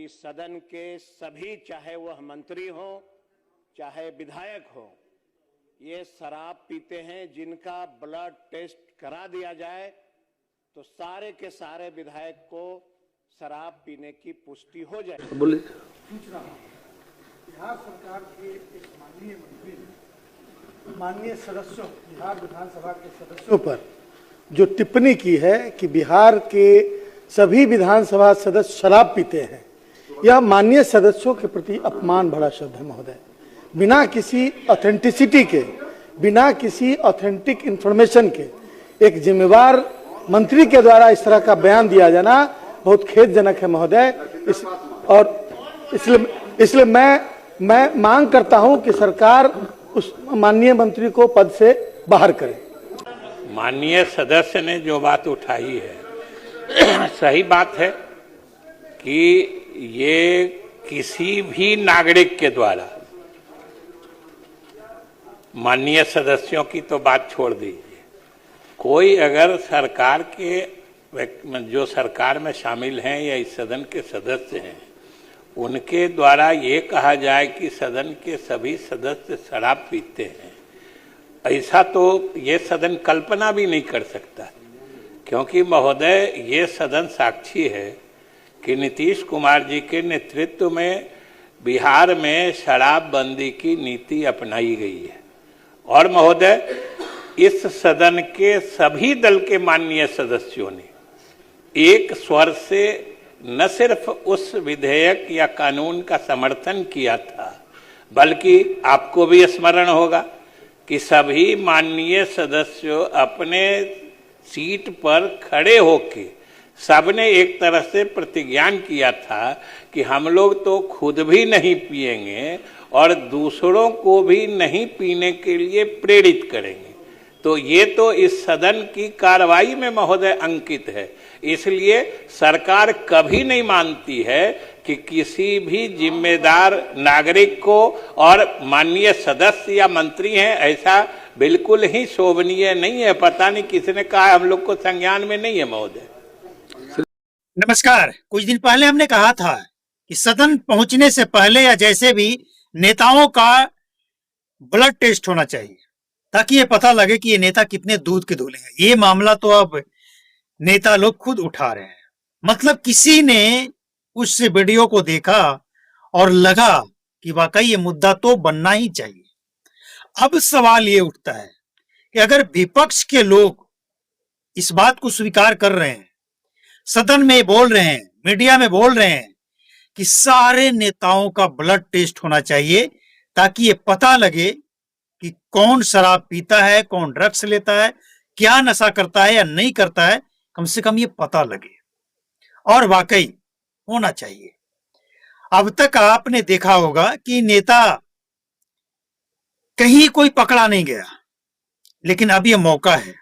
कि सदन के सभी, चाहे वह मंत्री हो चाहे विधायक हो, ये शराब पीते हैं। जिनका ब्लड टेस्ट करा दिया जाए तो सारे के सारे विधायक को शराब पीने की पुष्टि हो जाए। बोलिए। बिहार सरकार के एक माननीय मंत्री, माननीय सदस्यों, बिहार विधानसभा के सदस्यों पर जो टिप्पणी की है कि बिहार के सभी विधानसभा सदस्य शराब पीते हैं, यह माननीय सदस्यों के प्रति अपमान भरा शब्द है महोदय। बिना किसी ऑथेंटिसिटी के, बिना किसी ऑथेंटिक इंफॉर्मेशन के एक जिम्मेवार मंत्री के द्वारा इस तरह का बयान दिया जाना बहुत खेदजनक है महोदय। इसलिए मैं मांग करता हूं कि सरकार उस माननीय मंत्री को पद से बाहर करे। माननीय सदस्य ने जो बात उठाई है सही बात है कि ये किसी भी नागरिक के द्वारा, माननीय सदस्यों की तो बात छोड़ दीजिए, कोई अगर सरकार के जो सरकार में शामिल हैं या इस सदन के सदस्य हैं, उनके द्वारा ये कहा जाए कि सदन के सभी सदस्य शराब पीते हैं, ऐसा तो ये सदन कल्पना भी नहीं कर सकता। क्योंकि महोदय, ये सदन साक्षी है कि नीतीश कुमार जी के नेतृत्व में बिहार में शराबबंदी की नीति अपनाई गई है। और महोदय, इस सदन के सभी दल के माननीय सदस्यों ने एक स्वर से न सिर्फ उस विधेयक या कानून का समर्थन किया था, बल्कि आपको भी स्मरण होगा कि सभी माननीय सदस्यों अपने सीट पर खड़े होके सबने एक तरह से प्रतिज्ञान किया था कि हम लोग तो खुद भी नहीं पिएंगे और दूसरों को भी नहीं पीने के लिए प्रेरित करेंगे। तो ये तो इस सदन की कार्रवाई में महोदय अंकित है। इसलिए सरकार कभी नहीं मानती है कि किसी भी जिम्मेदार नागरिक को, और माननीय सदस्य या मंत्री हैं, ऐसा बिल्कुल ही शोभनीय नहीं है। पता नहीं किसने कहा, हम लोग को संज्ञान में नहीं है महोदय। नमस्कार। कुछ दिन पहले हमने कहा था कि सदन पहुंचने से पहले या जैसे भी नेताओं का ब्लड टेस्ट होना चाहिए, ताकि ये पता लगे कि ये नेता कितने दूध के धुले हैं। ये मामला तो अब नेता लोग खुद उठा रहे हैं। मतलब किसी ने उस वीडियो को देखा और लगा कि वाकई ये मुद्दा तो बनना ही चाहिए। अब सवाल ये उठता है कि अगर विपक्ष के लोग इस बात को स्वीकार कर रहे हैं, सदन में बोल रहे हैं, मीडिया में बोल रहे हैं कि सारे नेताओं का ब्लड टेस्ट होना चाहिए, ताकि ये पता लगे कि कौन शराब पीता है, कौन ड्रग्स लेता है, क्या नशा करता है या नहीं करता है, कम से कम ये पता लगे। और वाकई होना चाहिए। अब तक आपने देखा होगा कि नेता कहीं कोई पकड़ा नहीं गया, लेकिन अब ये मौका है।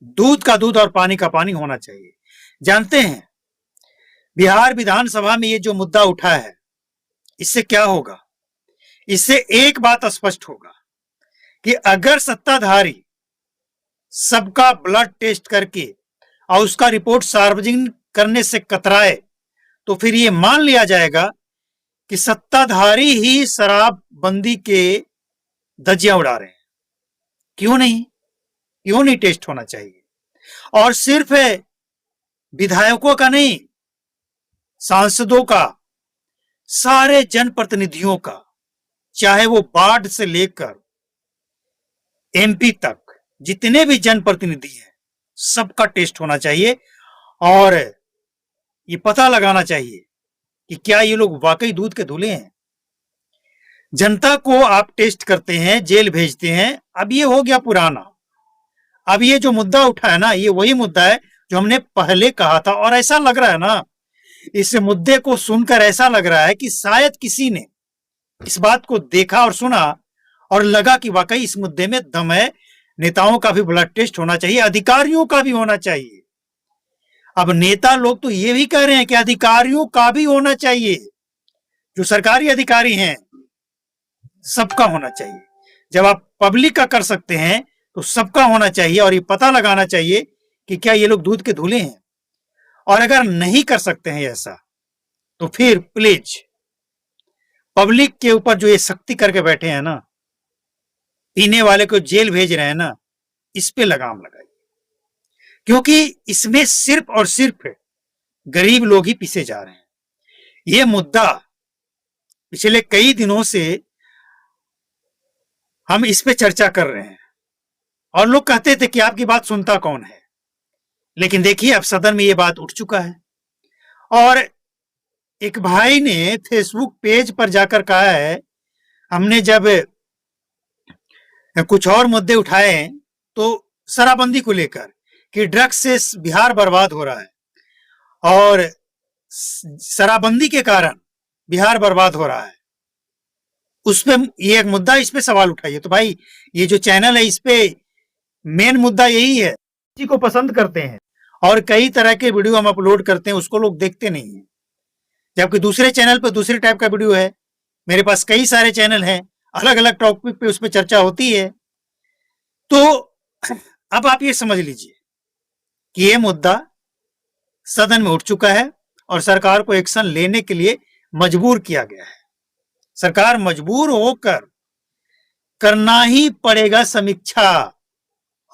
दूध का दूध और पानी का पानी होना चाहिए। जानते हैं बिहार विधानसभा में ये जो मुद्दा उठा है, इससे क्या होगा? इससे एक बात स्पष्ट होगा कि अगर सत्ताधारी सबका ब्लड टेस्ट करके और उसका रिपोर्ट सार्वजनिक करने से कतराए, तो फिर ये मान लिया जाएगा कि सत्ताधारी ही शराबबंदी के धज्जियां उड़ा रहे हैं। क्यों नहीं टेस्ट होना चाहिए? और सिर्फ विधायकों का नहीं, सांसदों का, सारे जनप्रतिनिधियों का, चाहे वो वार्ड से लेकर एमपी तक जितने भी जनप्रतिनिधि हैं, सबका टेस्ट होना चाहिए। और ये पता लगाना चाहिए कि क्या ये लोग वाकई दूध के धुले हैं। जनता को आप टेस्ट करते हैं, जेल भेजते हैं। अब ये हो गया पुराना। अब ये जो मुद्दा उठा है ना, ये वही मुद्दा है जो हमने पहले कहा था। और ऐसा लग रहा है ना, इस मुद्दे को सुनकर ऐसा लग रहा है कि शायद किसी ने इस बात को देखा और सुना और लगा कि वाकई इस मुद्दे में दम है। नेताओं का भी ब्लड टेस्ट होना चाहिए, अधिकारियों का भी होना चाहिए। अब नेता लोग तो ये भी कह रहे हैं कि अधिकारियों का भी होना चाहिए। जो सरकारी अधिकारी हैं, सबका होना चाहिए। जब आप पब्लिक का कर सकते हैं तो सबका होना चाहिए। और ये पता लगाना चाहिए कि क्या ये लोग दूध के धुले हैं। और अगर नहीं कर सकते हैं ऐसा, तो फिर प्लीज पब्लिक के ऊपर जो ये सख्ती करके बैठे हैं ना, पीने वाले को जेल भेज रहे हैं ना, इस पे लगाम लगाइए, क्योंकि इसमें सिर्फ और सिर्फ गरीब लोग ही पीछे जा रहे हैं। ये मुद्दा पिछले कई दिनों से हम इस पे चर्चा कर रहे हैं और लोग कहते थे कि आपकी बात सुनता कौन है, लेकिन देखिए अब सदन में ये बात उठ चुका है। और एक भाई ने फेसबुक पेज पर जाकर कहा है, हमने जब कुछ और मुद्दे उठाए तो शराबबंदी को लेकर कि ड्रग्स से बिहार बर्बाद हो रहा है और शराबबंदी के कारण बिहार बर्बाद हो रहा है, उस पे ये एक मुद्दा, इस पे सवाल उठाइए। तो भाई ये जो चैनल है इस पे मेन मुद्दा यही है, किसी को पसंद करते हैं और कई तरह के वीडियो हम अपलोड करते हैं, उसको लोग देखते नहीं है, जबकि दूसरे चैनल पे दूसरे टाइप का वीडियो है। मेरे पास कई सारे चैनल हैं, अलग अलग टॉपिक पे उस पर चर्चा होती है। तो अब आप ये समझ लीजिए कि ये मुद्दा सदन में उठ चुका है और सरकार को एक्शन लेने के लिए मजबूर किया गया है। सरकार मजबूर होकर करना ही पड़ेगा समीक्षा,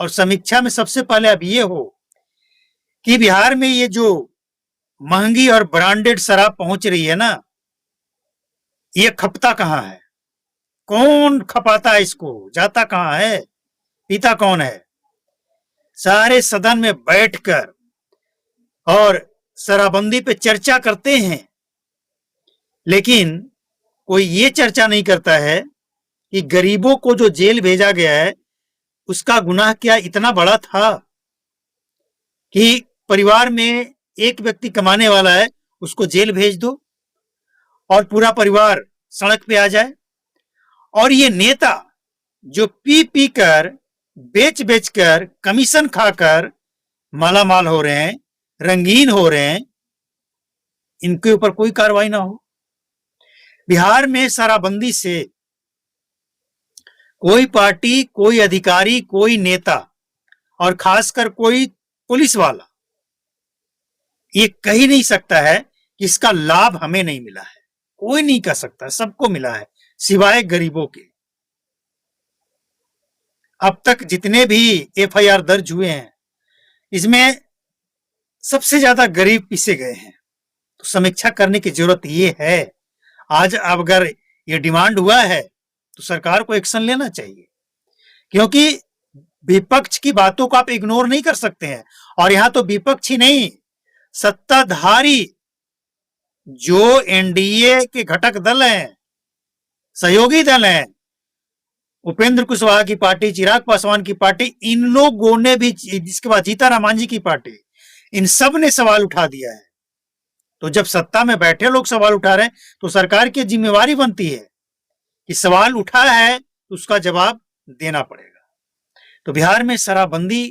और समीक्षा में सबसे पहले अब ये हो कि बिहार में ये जो महंगी और ब्रांडेड शराब पहुंच रही है ना, ये खपता कहां है, कौन खपाता है इसको, जाता कहां है, पीता कौन है। सारे सदन में बैठकर और शराबबंदी पे चर्चा करते हैं, लेकिन कोई ये चर्चा नहीं करता है कि गरीबों को जो जेल भेजा गया है उसका गुनाह क्या इतना बड़ा था कि परिवार में एक व्यक्ति कमाने वाला है उसको जेल भेज दो और पूरा परिवार सड़क पे आ जाए। और ये नेता जो पी पी कर, बेच बेच कर, कमीशन खाकर मालामाल हो रहे हैं, रंगीन हो रहे हैं, इनके ऊपर कोई कार्रवाई ना हो। बिहार में शराबबंदी से कोई पार्टी, कोई अधिकारी, कोई नेता और खासकर कोई पुलिस वाला ये कह ही नहीं सकता है कि इसका लाभ हमें नहीं मिला है। कोई नहीं कह सकता, सबको मिला है सिवाय गरीबों के। अब तक जितने भी एफआईआर दर्ज हुए हैं इसमें सबसे ज्यादा गरीब पीछे गए हैं। तो समीक्षा करने की जरूरत ये है। आज अब अगर ये डिमांड हुआ है तो सरकार को एक्शन लेना चाहिए, क्योंकि विपक्ष की बातों को आप इग्नोर नहीं कर सकते हैं। और यहां तो विपक्ष ही नहीं, सत्ताधारी जो एनडीए के घटक दल हैं, सहयोगी दल हैं, उपेंद्र कुशवाहा की पार्टी, चिराग पासवान की पार्टी, इन लोगों ने भी, जिसके बाद जीतन राम की पार्टी, इन सब ने सवाल उठा दिया है। तो जब सत्ता में बैठे लोग सवाल उठा रहे हैं तो सरकार की जिम्मेवारी बनती है कि सवाल उठा है तो उसका जवाब देना पड़ेगा। तो बिहार में शराबबंदी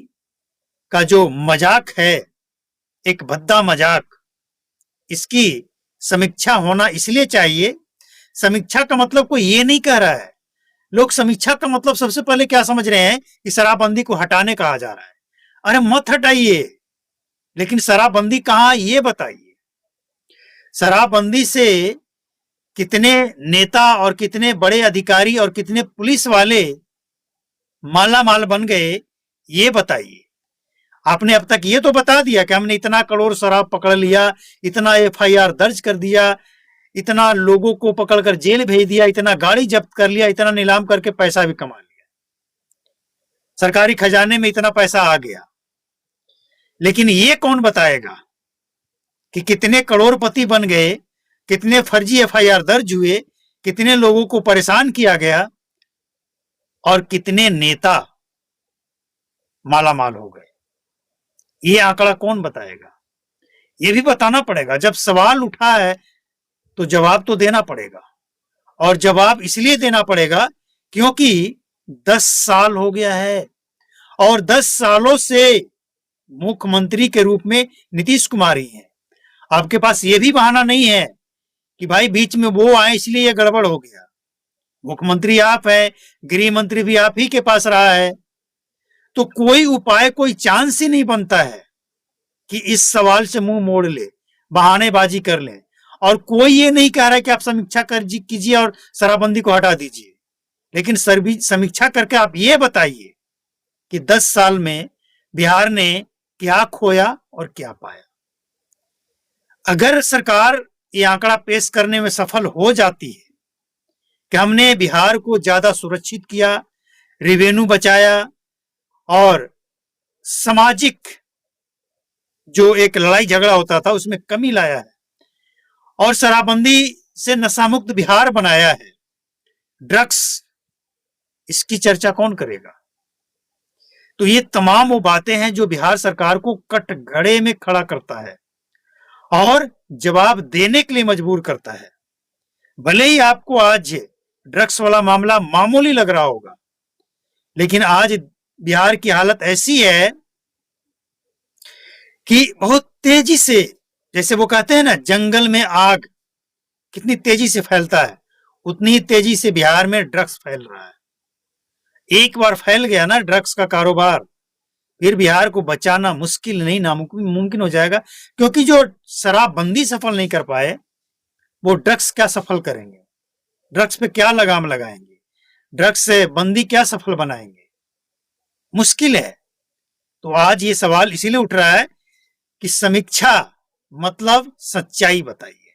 का जो मजाक है, एक भद्दा मजाक, इसकी समीक्षा होना इसलिए चाहिए। समीक्षा का मतलब कोई ये नहीं कह रहा है, लोग समीक्षा का मतलब सबसे पहले क्या समझ रहे हैं कि शराबबंदी को हटाने कहा जा रहा है। अरे मत हटाइए, लेकिन शराबबंदी कहां ये बताइए। शराबबंदी से कितने नेता और कितने बड़े अधिकारी और कितने पुलिस वाले माला माल बन गए ये बताइए। आपने अब तक ये तो बता दिया कि हमने इतना करोड़ शराब पकड़ लिया, इतना एफआईआर दर्ज कर दिया, इतना लोगों को पकड़कर जेल भेज दिया, इतना गाड़ी जब्त कर लिया, इतना नीलाम करके पैसा भी कमा लिया, सरकारी खजाने में इतना पैसा आ गया। लेकिन ये कौन बताएगा कि कितने करोड़पति बन गए, कितने फर्जी एफआईआर दर्ज हुए, कितने लोगों को परेशान किया गया और कितने नेता मालामाल हो गए। ये आंकड़ा कौन बताएगा? ये भी बताना पड़ेगा। जब सवाल उठा है तो जवाब तो देना पड़ेगा, और जवाब इसलिए देना पड़ेगा क्योंकि 10 साल हो गया है और 10 सालों से मुख्यमंत्री के रूप में नीतीश कुमार ही हैं। आपके पास ये भी बहाना नहीं है कि भाई बीच में वो आए इसलिए ये गड़बड़ हो गया। मुख्यमंत्री आप है, गृह मंत्री भी आप ही के पास रहा है, तो कोई उपाय, कोई चांस ही नहीं बनता है कि इस सवाल से मुंह मोड़ ले, बहानेबाजी कर ले। और कोई ये नहीं कह रहा है कि आप समीक्षा कीजिए और शराबबंदी को हटा दीजिए, लेकिन समीक्षा करके आप ये बताइए कि 10 साल में बिहार ने क्या खोया और क्या पाया। अगर सरकार ये आंकड़ा पेश करने में सफल हो जाती है कि हमने बिहार को ज्यादा सुरक्षित किया, रेवेन्यू बचाया और सामाजिक जो एक लड़ाई झगड़ा होता था उसमें कमी लाया है और शराबबंदी से नशामुक्त बिहार बनाया है, ड्रग्स, इसकी चर्चा कौन करेगा? तो ये तमाम वो बातें हैं जो बिहार सरकार को कटघरे में खड़ा करता है और जवाब देने के लिए मजबूर करता है। भले ही आपको आज ड्रग्स वाला मामला मामूली लग रहा होगा, लेकिन आज बिहार की हालत ऐसी है कि बहुत तेजी से, जैसे वो कहते हैं ना जंगल में आग कितनी तेजी से फैलता है, उतनी ही तेजी से बिहार में ड्रग्स फैल रहा है। एक बार फैल गया ना ड्रग्स का कारोबार, फिर बिहार को बचाना मुश्किल नहीं नामुमकिन हो जाएगा, क्योंकि जो शराबबंदी सफल नहीं कर पाए वो ड्रग्स क्या सफल करेंगे, ड्रग्स पे क्या लगाम लगाएंगे, ड्रग्स से बंदी क्या सफल बनाएंगे, मुश्किल है। तो आज ये सवाल इसीलिए उठ रहा है कि समीक्षा मतलब सच्चाई बताइए।